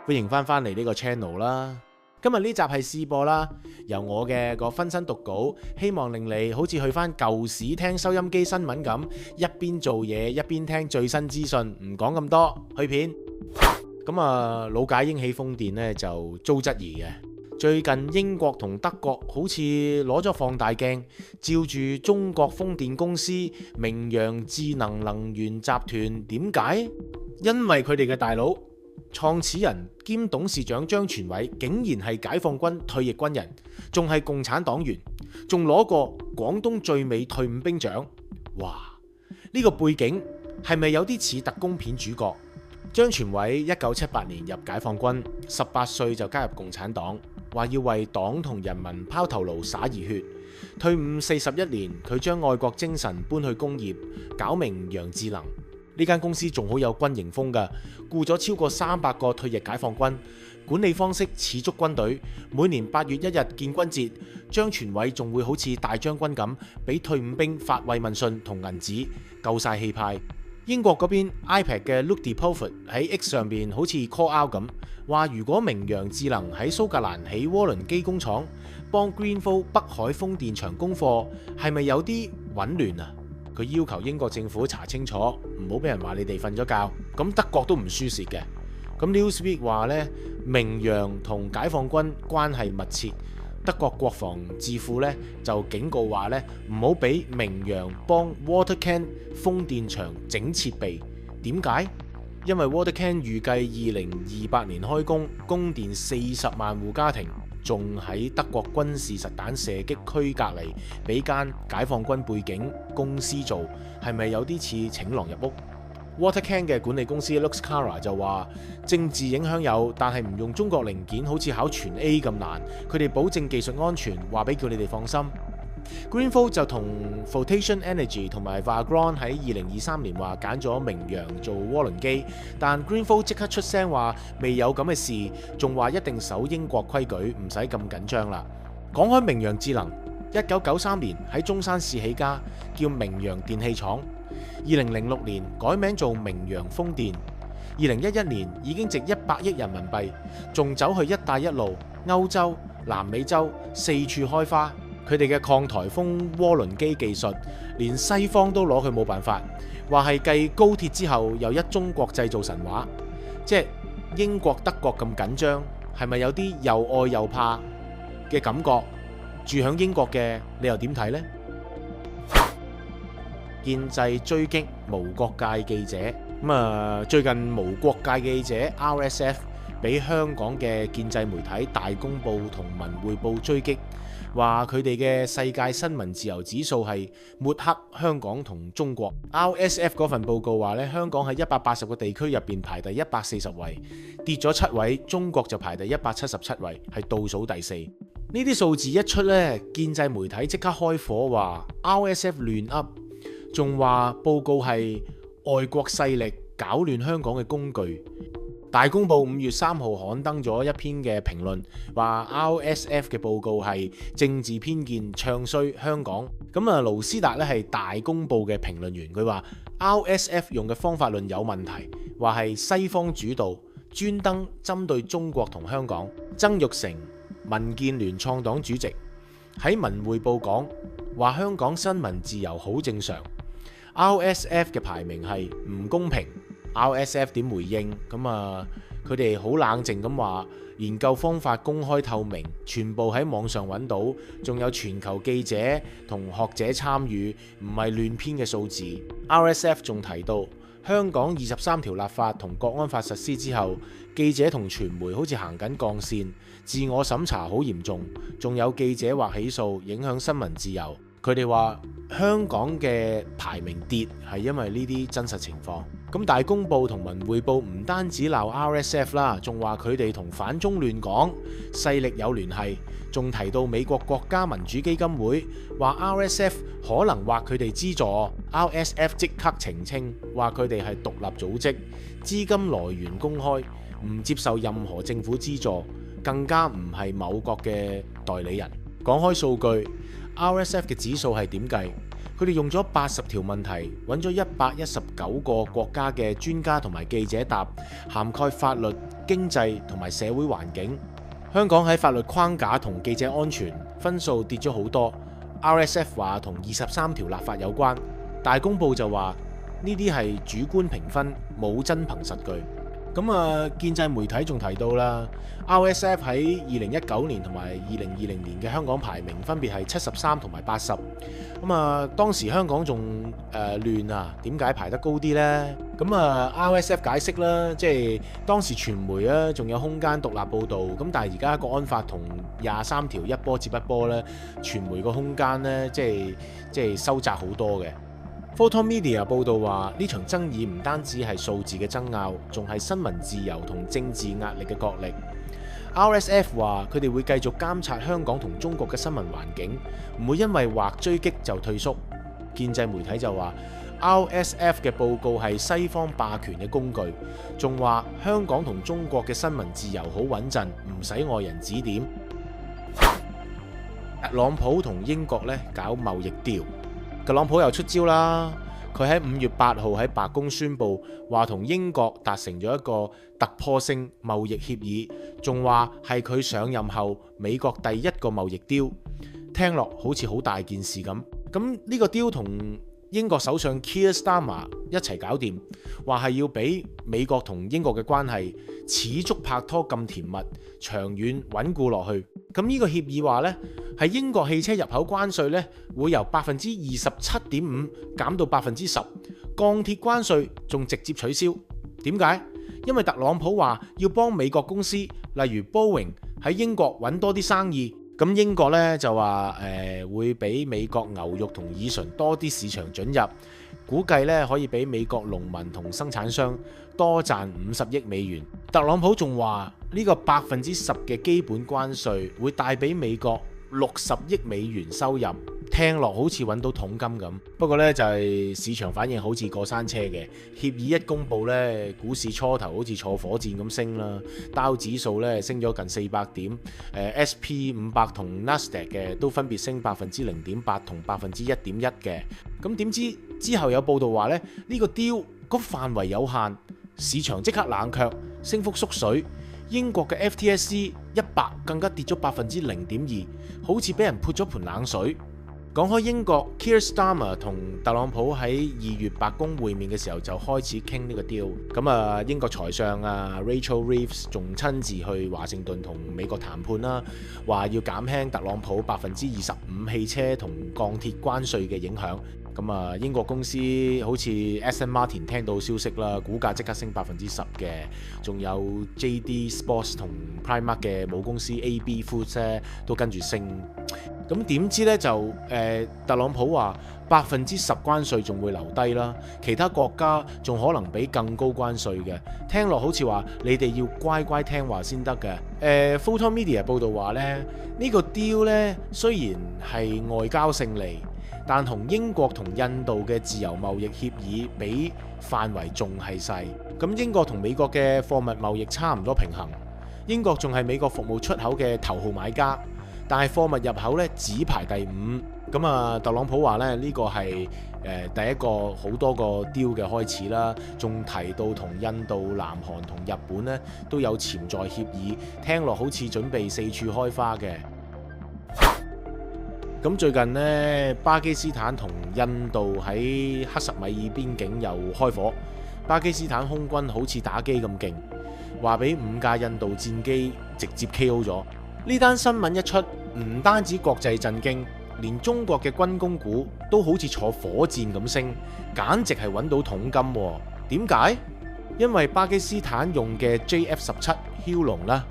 歡迎翻嚟呢個 channel 啦。今日呢集係試播啦，由我嘅個分身讀稿，希望令你好似去翻舊時聽收音機新聞咁，一邊做嘢一邊聽最新資訊，唔講咁多，去片。咁老解英起風電呢就遭質疑嘅。最近英國同德國好似攞咗放大鏡，照住中國風電公司明陽智能能源集團。點解？因為佢哋嘅大佬創始人兼董事長張全偉竟然係解放軍退役軍人，仲係共產黨員，仲攞過廣東最美退伍兵獎。哇！呢個背景係咪有啲似特工片主角？張全偉1978年入解放軍，18歲就加入共產黨，話要為黨同人民拋頭顱灑熱血。退伍41年，佢將愛國精神搬去工業，搞明陽智能。呢間公司仲好有軍營風㗎，僱咗超過300個退役解放軍，管理方式似足軍隊。每年8月1日建軍節，張全偉仲會好似大將軍咁，俾退伍兵發慰問信同銀紙，夠晒氣派。英國嗰邊 iPad 嘅 Luke DePulford 喺 X 上邊好似 call out 咁，話如果明陽智能喺蘇格蘭起渦輪機工廠，幫 Greenville 北海風電場供貨，係咪有啲紊亂啊？佢要求英國政府查清楚，唔好俾人話你哋瞓咗覺。咁德國都唔輸蝕嘅。咁 Newsweek 話呢，明陽同解放軍關係密切。德國國防智庫呢就警告話呢，唔好俾明陽幫 Watercan 風電場整設備。點解？因為 Watercan 預計2028年開工，供電40萬戶家庭，仲喺德國軍事實彈射擊區隔離，俾間解放軍背景公司做，係咪有啲似請狼入屋？ Watercan 嘅管理公司 Luxcara 就話政治影響有，但係唔用中國零件好似考全 A 咁難，佢哋保證技術安全，話俾叫你哋放心。Greenville 就同 Flotation Energy 同埋 Vagron 喺2023年話揀咗明陽做渦輪機，但 Greenville 即刻出聲話未有咁嘅事，仲話一定守英國規矩，唔使咁緊張啦。講開明陽智能，1993年喺中山市起家，叫明陽電氣廠。2006年改名做明陽風電。2011年已經值100億人民幣，仲走去一帶一路、歐洲、南美洲四處開花。佢哋嘅抗颱風渦輪機技術，連西方都攞佢冇辦法，話係繼高鐵之後又一中國製造神話。即係英國德國咁緊張，係咪有啲又愛又怕嘅感覺？住響英國嘅你又點睇呢？建制追擊無國界記者，最近無國界記者 RSF 俾香港嘅建制媒體大公報同文匯報追擊，話佢哋嘅世界新聞自由指數係抹黑香港同中國。RSF 嗰份報告話咧，香港喺180個地區入邊排第140位，跌咗7位，中國就排第177位，係倒數第4。呢啲數字一出呢，建制媒體即刻開火，話 RSF 亂噏，仲話報告係外國勢力搞亂香港嘅工具。大公報5月3號刊登咗一篇嘅評論，話 RSF 嘅報告係政治偏見，唱衰香港。盧斯達咧係大公報嘅評論員，佢話 RSF 用嘅方法論有問題，話係西方主導，專登針對中國同香港。曾鈺成民建聯創黨主席喺文匯報講，話香港新聞自由好正常。RSF 嘅排名係唔公平。RSF 點回應？佢哋好冷靜咁話，研究方法公開透明，全部喺網上揾到，仲有全球記者同學者參與，唔係亂編嘅數字。RSF 仲提到，香港23條立法同國安法實施之後，記者同傳媒好似行緊鋼線，自我審查好嚴重，仲有記者或起訴，影響新聞自由。佢哋話香港嘅排名跌係因為呢啲真實情況。咁大公報同文匯報唔單止鬧 RSF 啦，仲話佢哋同反中亂港勢力有聯繫，仲提到美國國家民主基金會，話 RSF 可能話佢哋資助。RSF 即刻澄清，話佢哋係獨立組織，資金來源公開，唔接受任何政府資助，更加唔係某國嘅代理人。講開數據，RSF 嘅指數係點計？佢哋用咗80條問題，揾咗119個國家嘅專家同埋記者答，涵蓋法律、經濟同埋社會環境。香港喺法律框架同記者安全分數跌咗好多。RSF 話同23條立法有關，大公報就話呢啲係主觀評分，冇真憑實據。咁建制媒體仲提到啦，RSF 喺2019年同埋2020年嘅香港排名分別係73同埋80。當時香港仲亂啊，點解排得高啲呢？RSF 解釋啦，即係當時傳媒啊仲有空間獨立報導，咁但係而家國安法同23條一波接一波咧，傳媒個空間咧即係收窄好多嘅。Photon Media 報道話，呢場爭議唔單止係數字嘅爭拗，仲係新聞自由同政治壓力嘅角力。RSF 話佢哋會繼續監察香港同中國嘅新聞環境，唔會因為或追擊就退縮。建制媒體就話 RSF 嘅報告係西方霸權嘅工具，仲話香港同中國嘅新聞自由好穩陣，唔使外人指點。特朗普同英國咧搞貿易調。特朗普又出招啦！佢喺5月8號喺白宮宣布，話同英國達成咗一個突破性貿易協議，仲話係佢上任後美國第一個貿易雕，聽落好似好大件事咁。咁呢個雕同英國首相 Keir Starmer 一齊搞掂，話係要俾美國同英國嘅關係似足拍拖咁甜蜜，長遠穩固落去。咁呢個協議話呢，係英國汽車入口關稅呢會由27.5%減到10%，鋼鐵關稅仲直接取消。點解？因為特朗普話要幫美國公司，例如 Boeing 喺英國揾多啲生意。咁英國咧就話會俾美國牛肉同耳唇多啲市場准入，估計咧可以俾美國農民同生產商多賺50億美元。特朗普仲話呢個10%嘅基本關稅會帶俾美國60億美元收入，聽落好似揾到桶金咁。不過呢，就係市場反應好似過山車嘅，協議一公佈呢，股市初頭好似坐火箭咁升啦，道指數呢升咗近400點，SP500 同 Nasdaq 嘅都分別升0.8%同1.1%嘅。咁點知之後有報道話呢，呢個 deal 個範圍有限，市場即刻冷卻，升幅縮水。英國嘅 FTSE 100更加跌咗0.2%，好似俾人潑咗盆冷水。講開英國 Keir Starmer 同特朗普喺2月白宮會面嘅時候就開始傾呢個 deal。咁英國財相Rachel Reeves 仲親自去華盛頓同美國談判啦，話要減輕特朗普25%汽車同鋼鐵關稅嘅影響。咁英國公司好似 Aston Martin 聽到消息啦，股價即刻升10%嘅，仲有 JD Sports 同 Primark 嘅母公司 AB Foods 咧都跟住升。咁點知呢？就特朗普話10%關稅仲會留低啦，其他國家仲可能俾更高關稅嘅，聽落好似話你哋要乖乖聽話先得嘅。Photon Media 報道話呢個 deal 呢雖然係外交勝利，但同英國同印度嘅自由貿易協議比範圍仲係細。咁英國同美國嘅貨物貿易差唔多平衡，英國仲係美國服務出口嘅頭號買家，但係貨物入口咧只排第5。咁特朗普話咧呢個係第一個好多個 deal 嘅開始啦，仲提到同印度、南韓同日本咧都有潛在協議，聽落好似準備四處開花嘅。咁最近呢，巴基斯坦同印度喺克什米爾邊境又開火，巴基斯坦空軍好似打機咁勁，話俾5架印度戰機直接 KO 咗。呢單新聞一出，唔單止國際震驚，連中國嘅軍工股都好似坐火箭咁升，簡直係揾到桶金喎。點解？因為巴基斯坦用嘅 JF-17 梟龍啦，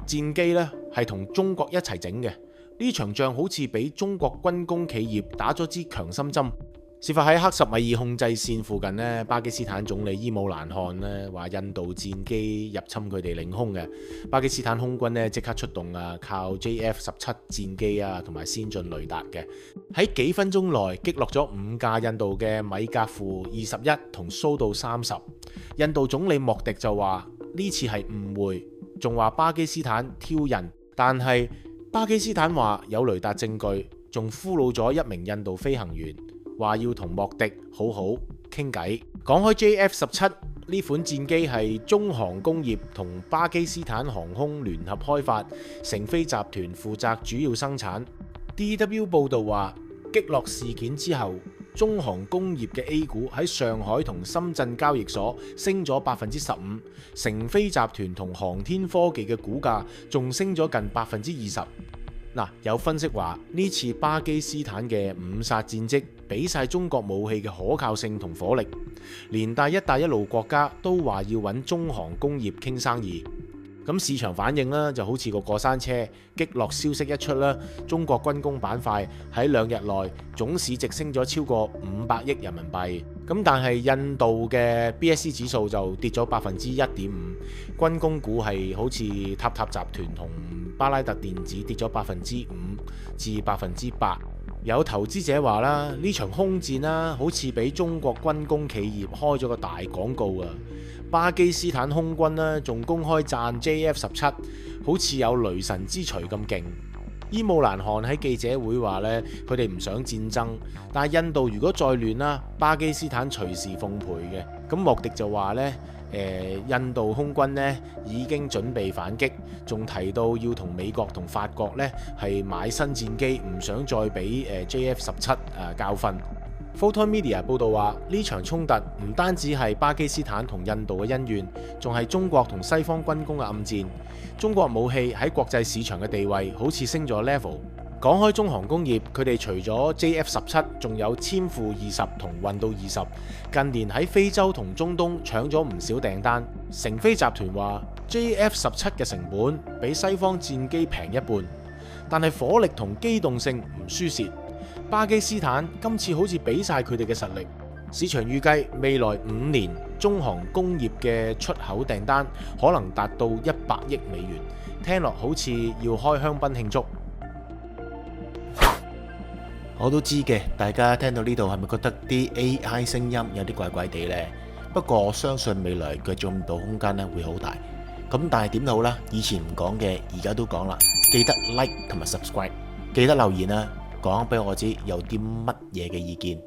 戰機呢係同中國一齊整嘅。呢場仗好似俾中國軍工企業打咗支強心針。事發喺克什米爾控制線附近呢，巴基斯坦總理伊姆蘭汗呢話印度戰機入侵佢哋領空嘅，巴基斯坦空軍呢即刻出動靠 JF-17 戰機同埋先進雷達嘅，喺幾分鐘內擊落咗5架印度嘅米格庫21同蘇到30。印度總理莫迪就話呢次係誤會，仲話巴基斯坦挑釁，但係巴基斯坦話有雷達證據，仲俘虜咗1名印度飛行員，話要同莫迪好好傾偈。講開 JF-17，呢款戰機係中航工業同巴基斯坦航空聯合開發，成飛集團負責主要生產。DW 報導話，擊落事件之後，中航工業嘅 A 股喺上海同深圳交易所升咗15%，成飛集團同航天科技嘅股價仲升咗近20%。有分析話呢次巴基斯坦嘅五殺戰績俾晒中國武器嘅可靠性同火力，連帶一帶一路國家都話要揾中航工業傾生意。咁市場反應呢就好似個過山車，擊落消息一出啦，中國軍工板塊喺2日內總市值升咗超過500億人民幣。咁但係印度嘅 BSE 指數就跌咗1.5%，軍工股係好似塔塔集團同巴拉特電子跌咗5%至8%。有投資者話啦，呢場空戰啦，好似俾中國軍工企業開咗個大廣告啊！巴基斯坦空軍呢，仲公開讚 JF-17，好似有雷神之錘咁勁。伊姆蘭汗喺記者會話呢，佢哋唔想戰爭，但係印度如果再亂啦，巴基斯坦隨時奉陪嘅。咁莫迪就話呢，印度空軍呢已經準備反擊，仲提到要同美國同法國呢係買新戰機，唔想再俾JF-17教訓。Photon Media 報導話，呢場衝突唔單止係巴基斯坦同印度嘅恩怨，仲係中國同西方軍工嘅暗戰。中國武器喺國際市場嘅地位好似升咗 level。講開中航工業，佢哋除咗 JF-17，仲有千富20同運到20，近年喺非洲同中東搶咗唔少訂單。成飛集團話 JF-17 嘅成本比西方戰機平一半，但係火力同機動性唔輸蝕。巴基斯坦今次好似俾晒佢哋嘅實力，市場預計未來5年中航工業嘅出口訂單可能達到100億美元，聽落好似要開香檳慶祝。我都知嘅，大家聽到呢度係咪覺得啲 AI 聲音有啲怪怪地呢？不過我相信未來嘅進步空間咧會好大。咁但係點都好啦，以前唔講嘅而家都講啦，記得 like 同埋 subscribe， 記得留言啊！講俾我知有啲乜嘢嘅意見。